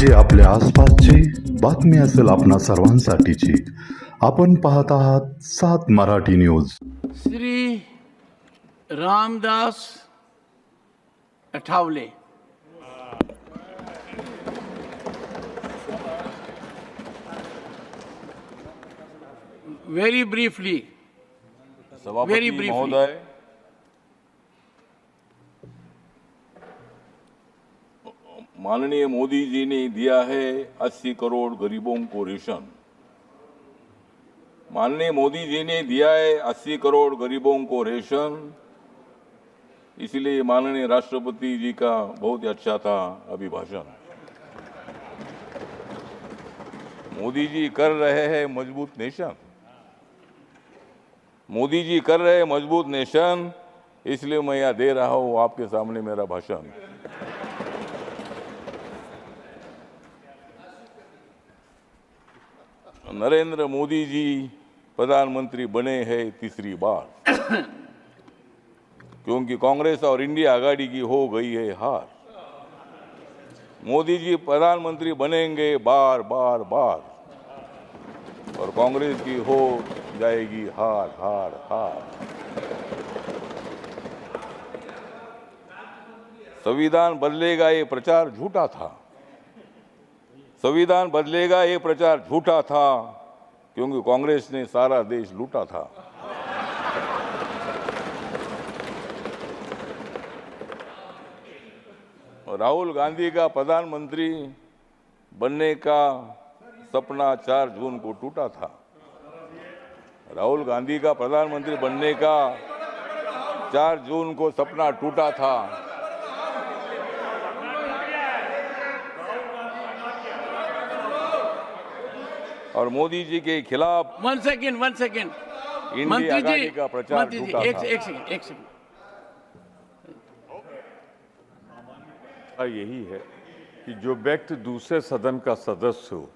जी आपल्या आसपासची बातमी असेल आपणा सर्वांसाठीची. आपण पाहत आहात 7 Marathi news. Shri Ramdas Athawale. Very briefly. सभापति महोदय, माननीय मोदी जी ने दिया है 80 करोड़ गरीबों को रेशन। माननीय मोदी जी ने दिया है 80 करोड़ गरीबों को रेशन, इसलिए माननीय राष्ट्रपति जी का बहुत ही अच्छा था अभिभाषण। मोदी जी कर रहे हैं मजबूत नेशन, मोदी जी कर रहे हैं मजबूत नेशन, इसलिए मैं यहाँ दे रहा हूँ आपके सामने मेरा भाषण। नरेंद्र मोदी जी प्रधानमंत्री बने हैं तीसरी बार, क्योंकि कांग्रेस और इंडिया आघाड़ी की हो गई है हार। मोदी जी प्रधानमंत्री बनेंगे बार बार बार, और कांग्रेस की हो जाएगी हार हार हार। संविधान बदलेगा ये प्रचार झूठा था, संविधान बदलेगा ये प्रचार झूठा था, क्योंकि कांग्रेस ने सारा देश लूटा था। राहुल गांधी का प्रधानमंत्री बनने का सपना 4 जून को टूटा था। राहुल गांधी का प्रधानमंत्री बनने का 4 जून को सपना टूटा था। और मोदी जी के खिलाफ वन सेकेंड इंडिया आघाड़ी का प्रचार झूठा था। एक सेकेंड। यही है कि जो व्यक्ति दूसरे सदन का सदस्य हो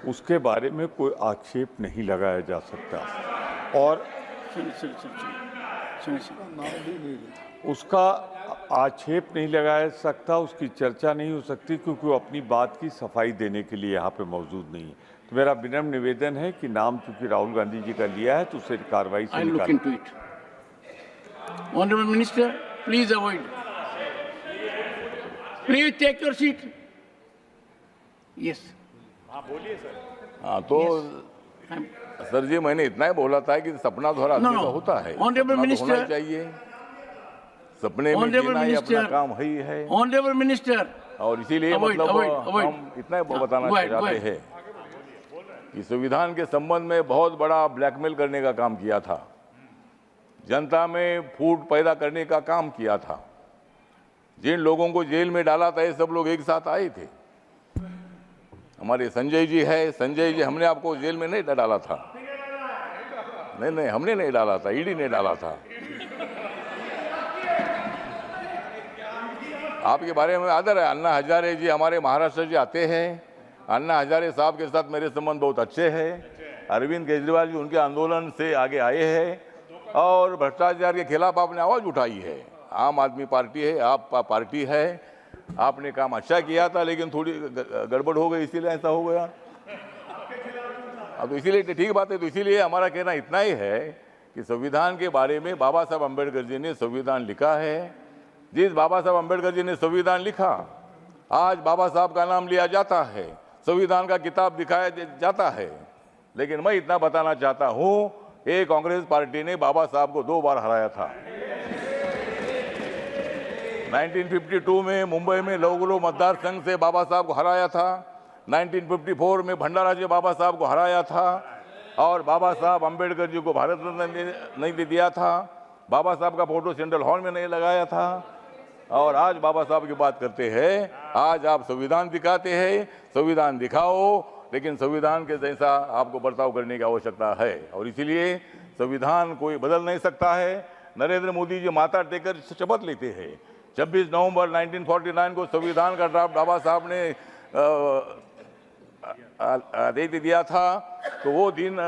उसके बारे में कोई आक्षेप नहीं लगाया जा सकता, और उसका आक्षेप नहीं लगाया जा सकता, उसकी चर्चा नहीं हो सकती, क्योंकि वो अपनी बात की सफाई देने के लिए यहाँ पे मौजूद नहीं है। तो मेरा विनम्र निवेदन है कि नाम चूंकि राहुल गांधी जी का लिया है तो उसे कार्रवाई से निकालें। Honourable minister, please avoid, please take your seat. Yes, हाँ बोलिए सर। हाँ तो सर जी, मैंने इतना ही बोला था कि सपना थोड़ा आदमी का होता है, ऑनरेबल मिनिस्टर चाहिए, सपने में जीना ही अपना काम ही है। ऑनरेबल मिनिस्टर, और इसीलिए मतलब हम इतना ही बताना चाहते हैं कि संविधान के संबंध में बहुत बड़ा ब्लैकमेल करने का काम किया था, जनता में फूट पैदा करने का काम किया था। जिन लोगों को जेल में डाला था ये सब लोग एक साथ आए थे। हमारे संजय जी है, संजय जी, हमने आपको जेल में नहीं डाला था, नहीं हमने नहीं डाला था, ईडी ने डाला था। आपके बारे में आदर है। अन्ना हजारे जी हमारे महाराष्ट्र से आते हैं, अन्ना हजारे साहब के साथ मेरे संबंध बहुत अच्छे हैं। अरविंद केजरीवाल जी उनके आंदोलन से आगे आए हैं और भ्रष्टाचार के खिलाफ आपने आवाज उठाई है। आम आदमी पार्टी है, आपका पार्टी है, आपने काम अच्छा किया था, लेकिन थोड़ी गड़बड़ हो गई, इसीलिए ऐसा हो गया। अब तो इसीलिए ठीक बात है। तो इसीलिए हमारा कहना इतना ही है कि संविधान के बारे में बाबा साहब अम्बेडकर जी ने संविधान लिखा है। जिस बाबा साहब अम्बेडकर जी ने संविधान लिखा, आज बाबा साहब का नाम लिया जाता है, संविधान का किताब दिखाया जाता है। लेकिन मैं इतना बताना चाहता हूं, ये कांग्रेस पार्टी ने बाबा साहब को 2 बार हराया था। 1952 में मुंबई में लौगलो मतदार संघ से बाबा साहब को हराया था, 1954 में भंडारा जी बाबा साहब को हराया था, और बाबा साहब अम्बेडकर जी को भारत रत्न नहीं दिया था, बाबा साहब का फोटो सेंट्रल हॉल में नहीं लगाया था, और आज बाबा साहब की बात करते हैं। आज आप संविधान दिखाते हैं, संविधान दिखाओ, लेकिन संविधान के जैसा आपको बर्ताव करने की आवश्यकता है, और इसीलिए संविधान कोई बदल नहीं सकता है। नरेंद्र मोदी जी माथा टेकर शपथ लेते हैं। 26 नवंबर 1949 को संविधान का ड्राफ्ट बाबा साहब ने दे दिया था, तो वो दिन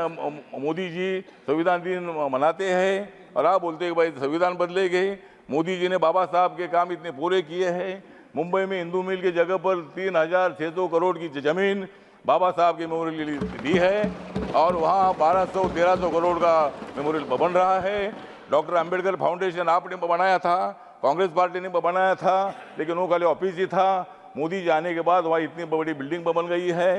मोदी जी संविधान दिन मनाते हैं, और आप बोलते हैं कि भाई संविधान बदलेंगे। मोदी जी ने बाबा साहब के काम इतने पूरे किए हैं, मुंबई में हिंदू मिल की जगह पर 3,600 करोड़ की जमीन बाबा साहब के मेमोरियल के लिए दी है और वहाँ 1,200-1,300 करोड़ का मेमोरियल बन रहा है। डॉक्टर अंबेडकर फाउंडेशन आपने बनाया था, कांग्रेस पार्टी ने बनाया था, लेकिन वो खाली ऑफिस ही था। मोदी जी आने के बाद वहाँ इतनी बड़ी बिल्डिंग बन गई है।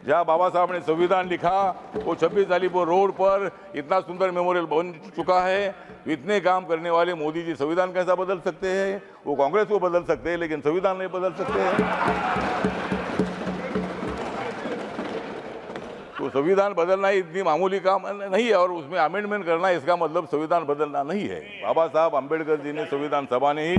जहाँ बाबा साहब ने संविधान लिखा वो 26 अलीपुर रोड पर इतना सुंदर मेमोरियल बन चुका है। इतने काम करने वाले मोदी जी संविधान कैसा बदल सकते हैं? वो कांग्रेस को बदल सकते हैं लेकिन संविधान नहीं बदल सकते हैं। तो संविधान बदलना इतनी मामूली काम नहीं है और उसमें अमेंडमेंट करना इसका मतलब संविधान बदलना नहीं है। बाबा साहब अंबेडकर जी ने संविधान सभा ने ही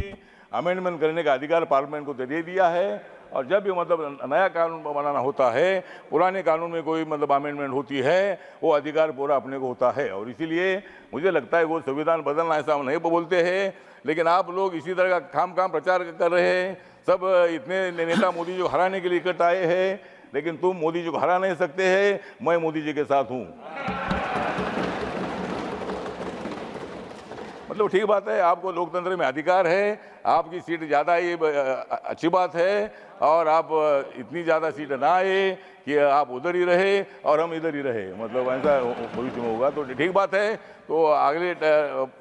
अमेंडमेंट करने का अधिकार पार्लियामेंट को दे दिया है और जब भी मतलब नया कानून बनाना होता है, पुराने कानून में कोई मतलब अमेंडमेंट होती है, वो अधिकार पूरा अपने को होता है। और इसीलिए मुझे लगता है वो संविधान बदलना ऐसा हम नहीं बोलते हैं, लेकिन आप लोग इसी तरह का खाम प्रचार कर रहे हैं। सब इतने नेता मोदी जी को हराने के लिए इकट्ठा आए हैं, लेकिन तुम मोदी जी को हरा नहीं सकते हैं। मैं मोदी जी के साथ हूँ। मतलब ठीक बात है, आपको लोकतंत्र में अधिकार है, आपकी सीट ज़्यादा ये अच्छी बात है और आप इतनी ज़्यादा सीट ना आए कि आप उधर ही रहे और हम इधर ही रहे, मतलब ऐसा भविष्य में होगा तो ठीक बात है। तो अगले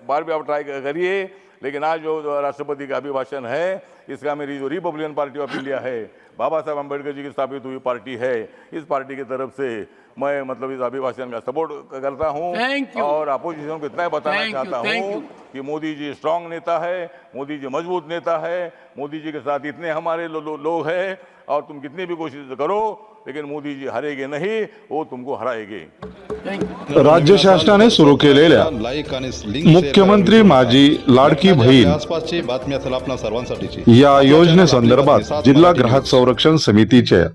बार भी आप ट्राई करिए। लेकिन आज जो राष्ट्रपति का अभिभाषण है, इसका मेरी जो रिपब्लिकन पार्टी ऑफ इंडिया है, बाबा साहब अम्बेडकर जी की स्थापित हुई पार्टी है, इस पार्टी की तरफ से मैं मतलब इस अभिभाषण का सपोर्ट करता हूं और अपोजिशन को इतना ही बताना चाहता हूं कि मोदी जी स्ट्रांग नेता है, मोदी जी मजबूत नेता है, मोदी जी के साथ इतने हमारे लोग हैं और तुम कितनी भी कोशिश करो लेकिन मोदी जी हारेंगे नहीं, वो तुमको हराएंगे। राज्य शासनाने सुरू केलेल्या लाईक आणि लिंक शेअर मुख्यमंत्री करा. माझी लाडकी बहीण आसपासची बातमी असेल आपल्या सर्वांसाठीची या योजनेसंदर्भात जिल्हा ग्राहक संरक्षण समितीच्या